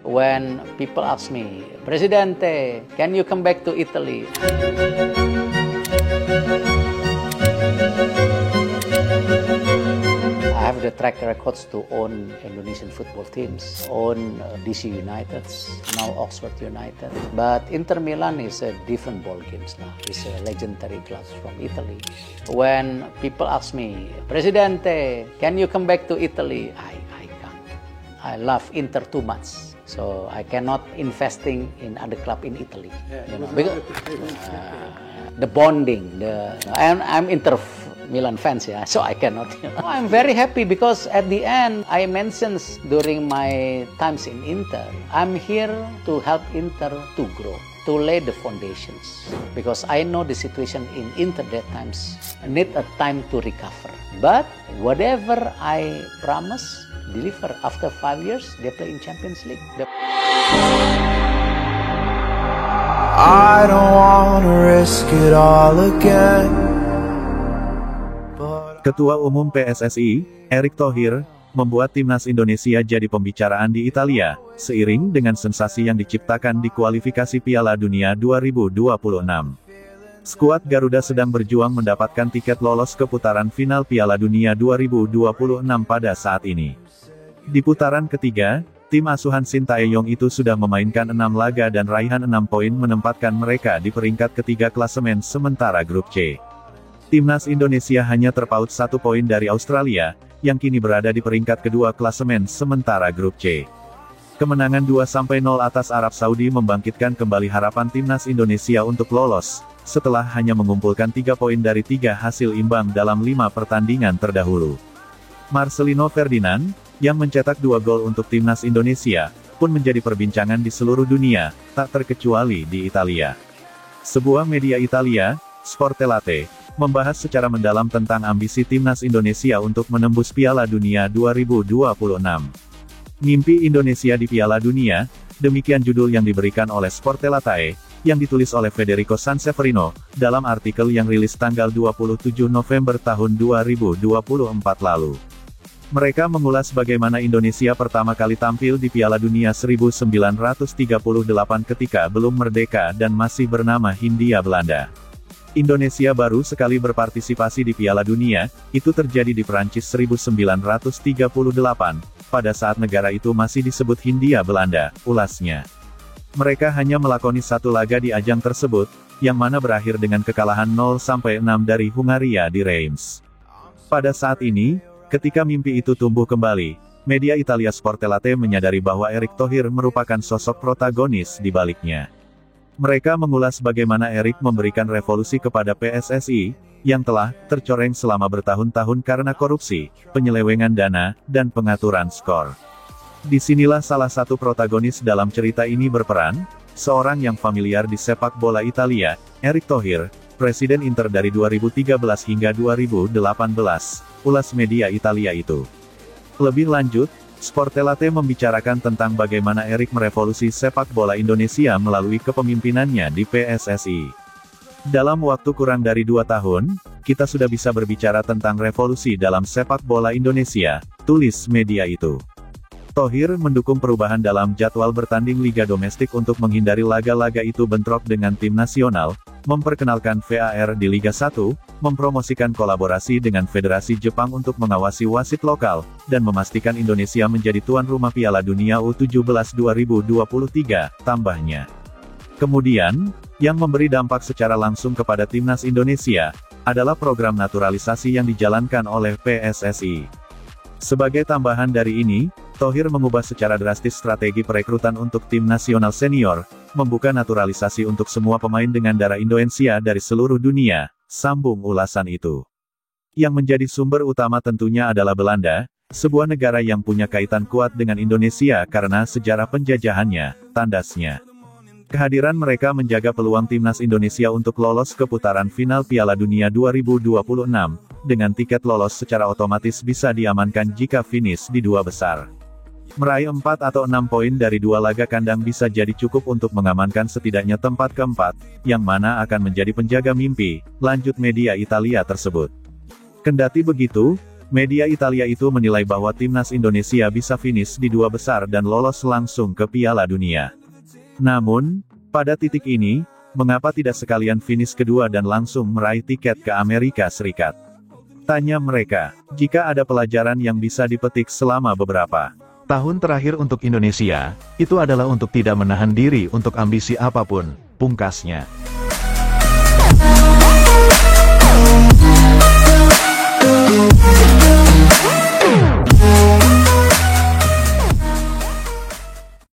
When people ask me, Presidente, can you come back to Italy? I have the track records to own Indonesian football teams, own DC United, now Oxford United. But Inter Milan is a different ball games now. It's a legendary club from Italy. When people ask me, Presidente, can you come back to Italy? I can't. I love Inter too much. So I cannot investing in other club in Italy. Because the bonding, I'm Inter Milan fans, yeah, so I cannot. I'm very happy because at the end I mentioned during my times in Inter, I'm here to help Inter to grow, to lay the foundations, because I know the situation in Inter that times need a time to recover. But whatever I promise, deliver. After 5 years, they play in Champions League. I don't wanna risk it all again. Ketua Umum PSSI, Erick Thohir, membuat timnas Indonesia jadi pembicaraan di Italia, seiring dengan sensasi yang diciptakan di kualifikasi Piala Dunia 2026. Skuad Garuda sedang berjuang mendapatkan tiket lolos ke putaran final Piala Dunia 2026 pada saat ini. Di putaran ketiga, tim asuhan Sintayong itu sudah memainkan 6 laga dan raihan 6 poin menempatkan mereka di peringkat ketiga klasemen sementara grup C. Timnas Indonesia hanya terpaut 1 poin dari Australia, yang kini berada di peringkat kedua klasemen sementara grup C. Kemenangan 2-0 atas Arab Saudi membangkitkan kembali harapan timnas Indonesia untuk lolos, setelah hanya mengumpulkan 3 poin dari 3 hasil imbang dalam 5 pertandingan terdahulu. Marcelino Ferdinand, yang mencetak 2 gol untuk timnas Indonesia, pun menjadi perbincangan di seluruh dunia, tak terkecuali di Italia. Sebuah media Italia, Sportelate, membahas secara mendalam tentang ambisi timnas Indonesia untuk menembus Piala Dunia 2026. Mimpi Indonesia di Piala Dunia, demikian judul yang diberikan oleh Sportelate, yang ditulis oleh Federico Sanseverino, dalam artikel yang rilis tanggal 27 November tahun 2024 lalu. Mereka mengulas bagaimana Indonesia pertama kali tampil di Piala Dunia 1938 ketika belum merdeka dan masih bernama Hindia Belanda. Indonesia baru sekali berpartisipasi di Piala Dunia, itu terjadi di Perancis 1938, pada saat negara itu masih disebut Hindia Belanda, ulasnya. Mereka hanya melakoni 1 laga di ajang tersebut, yang mana berakhir dengan kekalahan 0-6 dari Hungaria di Reims. Pada saat ini, ketika mimpi itu tumbuh kembali, media Italia Sportelate menyadari bahwa Erick Thohir merupakan sosok protagonis di baliknya. Mereka mengulas bagaimana Erick memberikan revolusi kepada PSSI, yang telah tercoreng selama bertahun-tahun karena korupsi, penyelewengan dana, dan pengaturan skor. Disinilah salah satu protagonis dalam cerita ini berperan, seorang yang familiar di sepak bola Italia, Erick Thohir, Presiden Inter dari 2013 hingga 2018, ulas media Italia itu. Lebih lanjut, Sportelate membicarakan tentang bagaimana Erick merevolusi sepak bola Indonesia melalui kepemimpinannya di PSSI. Dalam waktu kurang dari 2 tahun, kita sudah bisa berbicara tentang revolusi dalam sepak bola Indonesia, tulis media itu. Thohir mendukung perubahan dalam jadwal bertanding liga domestik untuk menghindari laga-laga itu bentrok dengan tim nasional, memperkenalkan VAR di Liga 1, mempromosikan kolaborasi dengan Federasi Jepang untuk mengawasi wasit lokal, dan memastikan Indonesia menjadi tuan rumah Piala Dunia U17 2023, tambahnya. Kemudian, yang memberi dampak secara langsung kepada timnas Indonesia, adalah program naturalisasi yang dijalankan oleh PSSI. Sebagai tambahan dari ini, Thohir mengubah secara drastis strategi perekrutan untuk tim nasional senior, membuka naturalisasi untuk semua pemain dengan darah Indonesia dari seluruh dunia, sambung ulasan itu. Yang menjadi sumber utama tentunya adalah Belanda, sebuah negara yang punya kaitan kuat dengan Indonesia karena sejarah penjajahannya, tandasnya. Kehadiran mereka menjaga peluang timnas Indonesia untuk lolos ke putaran final Piala Dunia 2026, dengan tiket lolos secara otomatis bisa diamankan jika finish di 2 besar. Meraih 4 atau 6 poin dari 2 laga kandang bisa jadi cukup untuk mengamankan setidaknya tempat keempat, yang mana akan menjadi penjaga mimpi, lanjut media Italia tersebut. Kendati begitu, Media Italia itu menilai bahwa timnas Indonesia bisa finish di 2 besar dan lolos langsung ke Piala Dunia. Namun, pada titik ini, mengapa tidak sekalian finish kedua dan langsung meraih tiket ke Amerika Serikat? Tanya mereka. Jika ada pelajaran yang bisa dipetik selama beberapa tahun terakhir untuk Indonesia, itu adalah untuk tidak menahan diri untuk ambisi apapun, pungkasnya.